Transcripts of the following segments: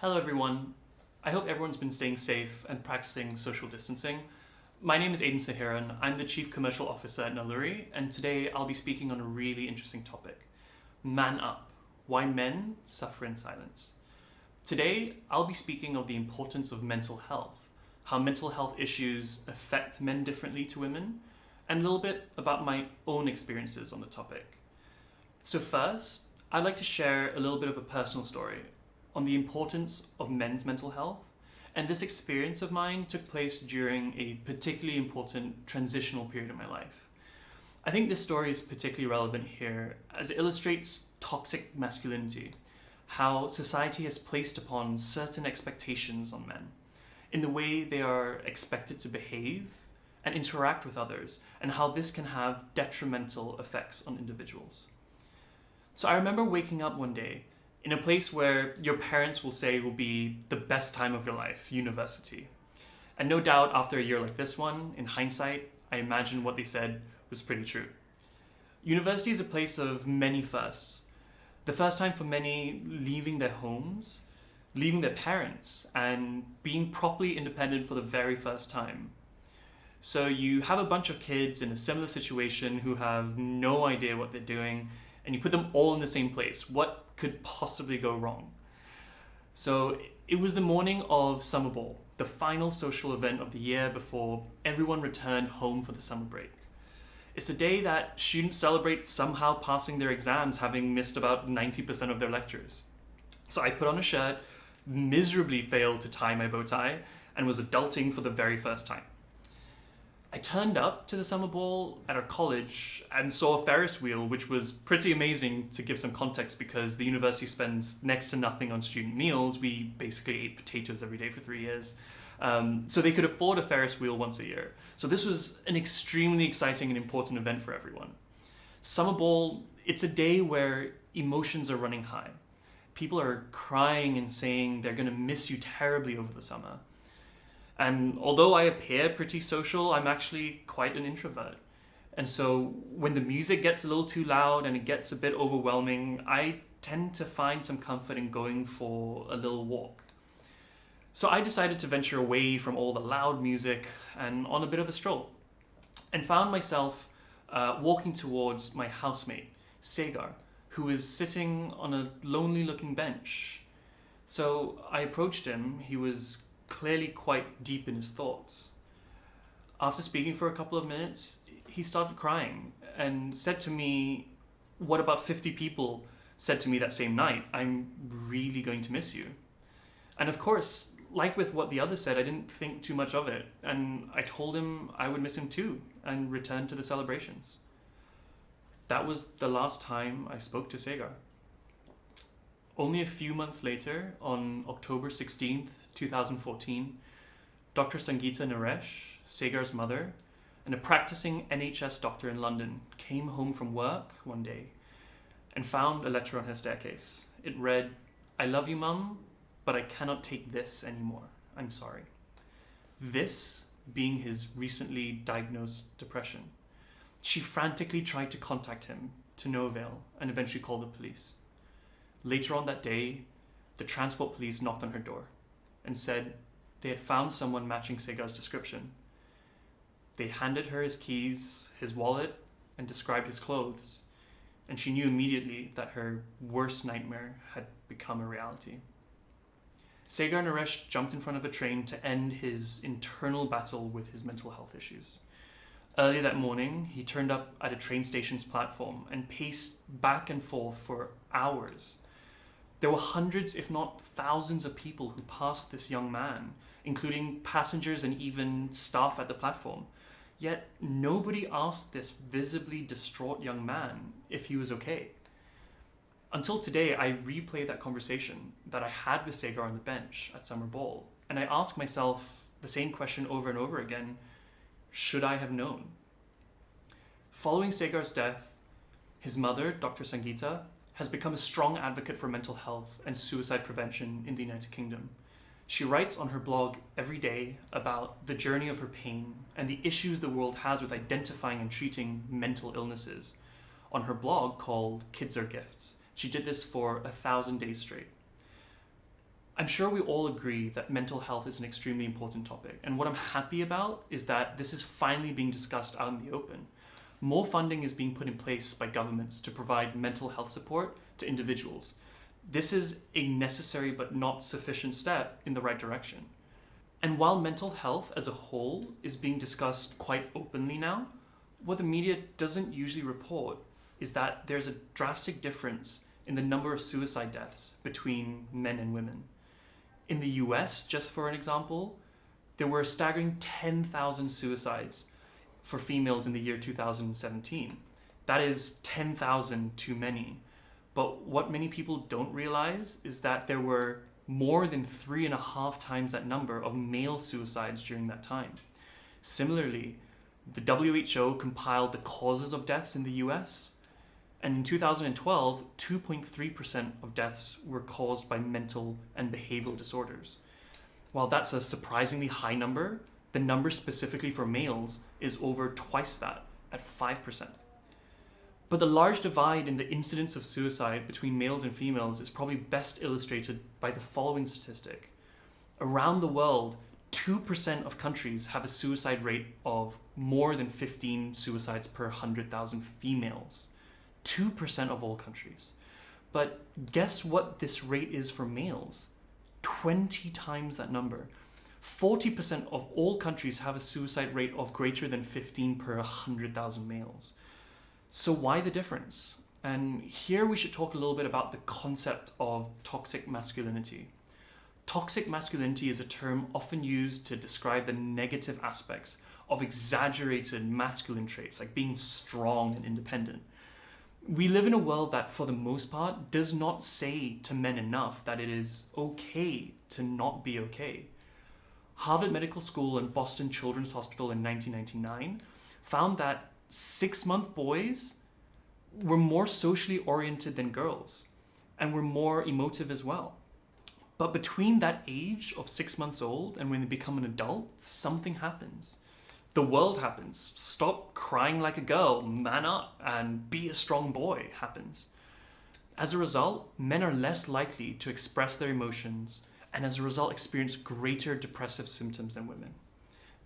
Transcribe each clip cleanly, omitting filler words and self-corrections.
Hello everyone. I hope everyone's been staying safe and practicing social distancing. My name is Aidan Saheran. I'm the Chief Commercial Officer at Naluri, and today I'll be speaking on a really interesting topic. Man up. Why men suffer in silence. Today, I'll be speaking of the importance of mental health, how mental health issues affect men differently to women, and a little bit about my own experiences on the topic. So first, I'd like to share a little bit of a personal story on the importance of men's mental health. And this experience of mine took place during a particularly important transitional period in my life. I think this story is particularly relevant here as it illustrates toxic masculinity, how society has placed upon certain expectations on men in the way they are expected to behave and interact with others, and how this can have detrimental effects on individuals. So I remember waking up one day in a place where your parents will say will be the best time of your life, university. And no doubt after a year like this one, in hindsight, I imagine what they said was pretty true. University is a place of many firsts. The first time for many leaving their homes, leaving their parents, and being properly independent for the very first time. So you have a bunch of kids in a similar situation who have no idea what they're doing, and you put them all in the same place. What could possibly go wrong? So it was the morning of Summer Ball, the final social event of the year before everyone returned home for the summer break. It's a day that students celebrate somehow passing their exams, having missed about 90% of their lectures. So I put on a shirt, miserably failed to tie my bow tie, and was adulting for the very first time. I turned up to the summer ball at our college and saw a Ferris wheel, which was pretty amazing to give some context because the university spends next to nothing on student meals. We basically ate potatoes every day for 3 years. So they could afford a Ferris wheel once a year. So this was an extremely exciting and important event for everyone. Summer ball, it's a day where emotions are running high. People are crying and saying they're going to miss you terribly over the summer. And although I appear pretty social, I'm actually quite an introvert. And so when the music gets a little too loud and it gets a bit overwhelming, I tend to find some comfort in going for a little walk. So I decided to venture away from all the loud music and on a bit of a stroll, and found myself walking towards my housemate, Sagar, who was sitting on a lonely looking bench. So I approached him. He was clearly quite deep in his thoughts. After speaking for a couple of minutes, he started crying and said to me what about 50 people said to me that same night: I'm really going to miss you. And of course, like with what the others said, I didn't think too much of it, and I told him I would miss him too and return to the celebrations. That was the last time I spoke to Sagar. Only a few months later, on October 16th, 2014, Dr. Sangeeta Naresh, Sagar's mother, and a practicing NHS doctor in London, came home from work one day and found a letter on her staircase. It read, "I love you, Mum, but I cannot take this anymore. I'm sorry." This being his recently diagnosed depression. She frantically tried to contact him, to no avail, and eventually called the police. Later on that day, the transport police knocked on her door and said they had found someone matching Sagar's description. They handed her his keys, his wallet, and described his clothes, and she knew immediately that her worst nightmare had become a reality. Sagar Naresh jumped in front of a train to end his internal battle with his mental health issues. Early that morning, he turned up at a train station's platform and paced back and forth for hours. There were hundreds, if not thousands, of people who passed this young man, including passengers and even staff at the platform. Yet nobody asked this visibly distraught young man if he was okay. Until today, I replay that conversation that I had with Sagar on the bench at Summer Ball, and I ask myself the same question over and over again: should I have known? Following Sagar's death, his mother, Dr. Sangeeta, has become a strong advocate for mental health and suicide prevention in the United Kingdom. She writes on her blog every day about the journey of her pain and the issues the world has with identifying and treating mental illnesses on her blog called Kids Are Gifts. She did this for 1,000 days straight. I'm sure we all agree that mental health is an extremely important topic, and what I'm happy about is that this is finally being discussed out in the open. More funding is being put in place by governments to provide mental health support to individuals. This is a necessary but not sufficient step in the right direction. And while mental health as a whole is being discussed quite openly now, what the media doesn't usually report is that there's a drastic difference in the number of suicide deaths between men and women. In the US, just for an example, there were a staggering 10,000 suicides for females in the year 2017. That is 10,000 too many. But what many people don't realize is that there were more than 3.5 times that number of male suicides during that time. Similarly, the WHO compiled the causes of deaths in the US, and in 2012, 2.3% of deaths were caused by mental and behavioral disorders. While that's a surprisingly high number, the number specifically for males is over twice that, at 5%. But the large divide in the incidence of suicide between males and females is probably best illustrated by the following statistic. Around the world, 2% of countries have a suicide rate of more than 15 suicides per 100,000 females. 2% of all countries. But guess what this rate is for males? 20 times that number. 40% of all countries have a suicide rate of greater than 15 per 100,000 males. So why the difference? And here we should talk a little bit about the concept of toxic masculinity. Toxic masculinity is a term often used to describe the negative aspects of exaggerated masculine traits, like being strong and independent. We live in a world that, for the most part, does not say to men enough that it is okay to not be okay. Harvard Medical School and Boston Children's Hospital in 1999 found that 6-month boys were more socially oriented than girls and were more emotive as well. But between that age of 6 months old and when they become an adult, something happens. The world happens. Stop crying like a girl, man up, and be a strong boy happens. As a result, men are less likely to express their emotions and as a result experience greater depressive symptoms than women.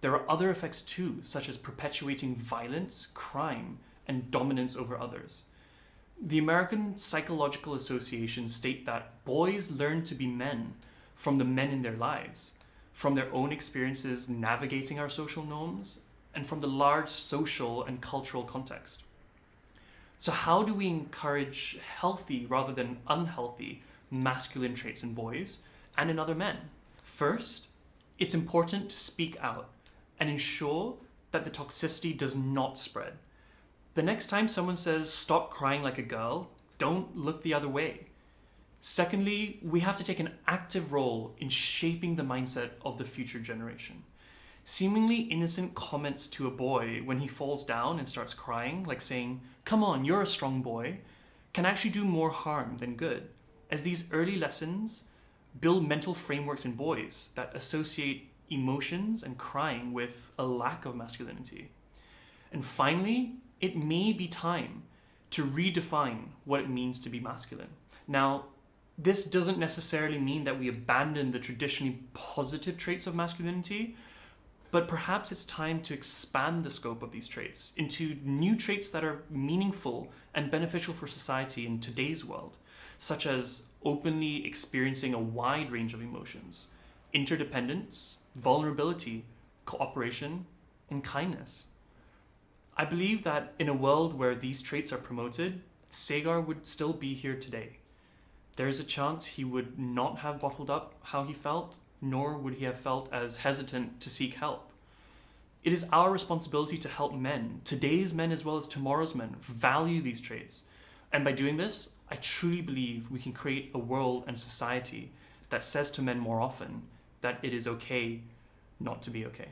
There are other effects too, such as perpetuating violence, crime, and dominance over others. The American Psychological Association state that boys learn to be men from the men in their lives, from their own experiences navigating our social norms, and from the large social and cultural context. So how do we encourage healthy rather than unhealthy masculine traits in boys and in other men? First, it's important to speak out and ensure that the toxicity does not spread. The next time someone says, "Stop crying like a girl," don't look the other way. Secondly, we have to take an active role in shaping the mindset of the future generation. Seemingly innocent comments to a boy when he falls down and starts crying, like saying, "Come on, you're a strong boy," can actually do more harm than good, as these early lessons build mental frameworks in boys that associate emotions and crying with a lack of masculinity. And finally, it may be time to redefine what it means to be masculine. Now, this doesn't necessarily mean that we abandon the traditionally positive traits of masculinity, but perhaps it's time to expand the scope of these traits into new traits that are meaningful and beneficial for society in today's world, such as openly experiencing a wide range of emotions, interdependence, vulnerability, cooperation, and kindness. I believe that in a world where these traits are promoted, Sagar would still be here today. There is a chance he would not have bottled up how he felt, nor would he have felt as hesitant to seek help. It is our responsibility to help men, today's men as well as tomorrow's men, value these traits. And by doing this, I truly believe we can create a world and society that says to men more often that it is okay not to be okay.